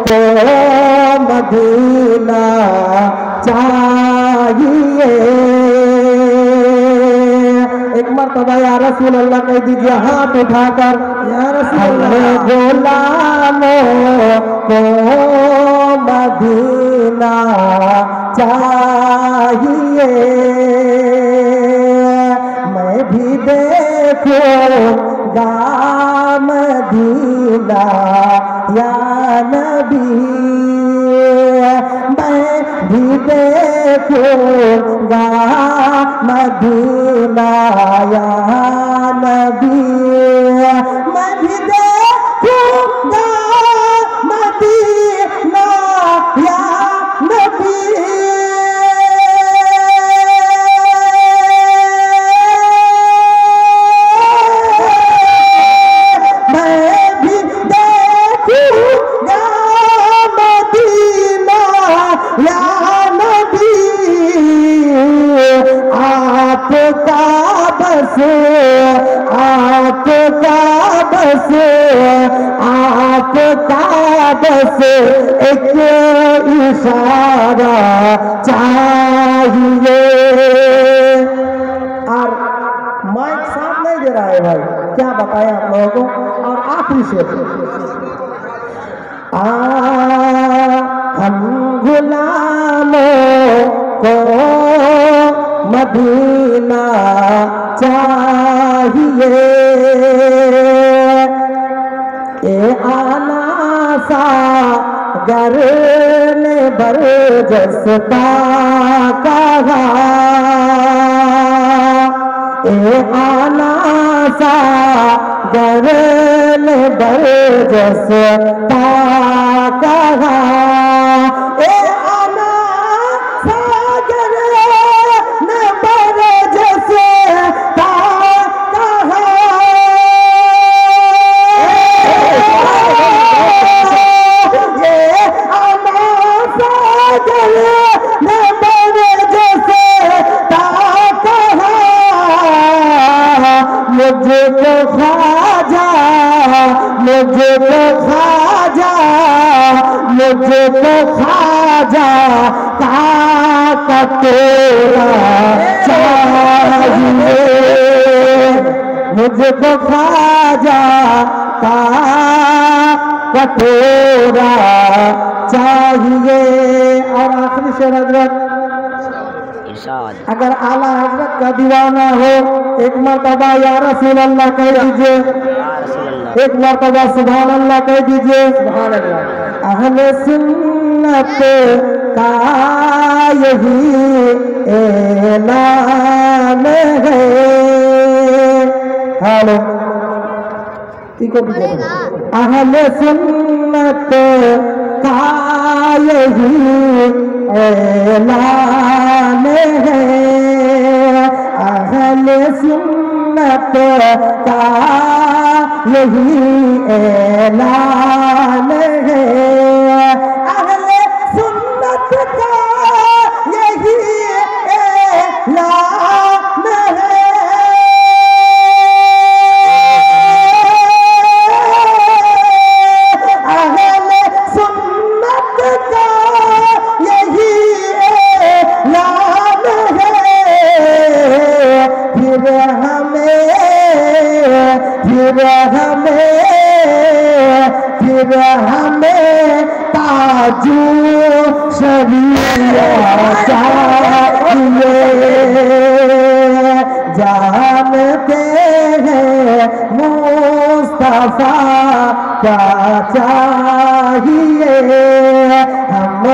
को मदीना चाहिए। एक मरतबा या रसूल अल्लाह कह दीजिए हाथ उठाकर, या रसूल अल्लाह गुलामों को मदीना चाहिए। मैं भी देखूंगा मदीना या नबी, मैं भी देखूंगा मदीना या नबी, मैं भी देखूंगा मदीना या नबी। आपका बस एक इशारा चाहिए। और माइक साथ नहीं दे रहा है भाई, क्या बताएं आप लोगों को। और आखिरी से हम गुलामों को मदीना चाहिए। ए आना सागर ने बरजस्ता कहा, ए आना सागर ने बरजस्ता कहा, ए आना सागर ने बरजस्ता कहा। मुझको ख्वाजा, मुझको ख्वाजा, मुझको ख्वाजा का तेरा चाहिए। मुझको ख्वाजा का तेरा चाहिए। और आखिरी शेर हजरत, अगर आला हजरत का दीवाना हो एक मरतबा या रसूल अल्लाह कह दीजिए, एक मरतबा सुभान अल्लाह कह दीजिए। सुभान अल्लाह। अहले सुन्नत का यही ऐलान है। हेलो, अहले सुन्नत का यही ऐलान है। अहले सुन्नत का यही ऐलान है। अहले सुन्नत का यही ऐलान है। अहले सुन्नत का यही ऐलान है। फिर हमें ताजू शरीयत चाहिए। जानते हैं मुस्तफा क्या चाहिए। हम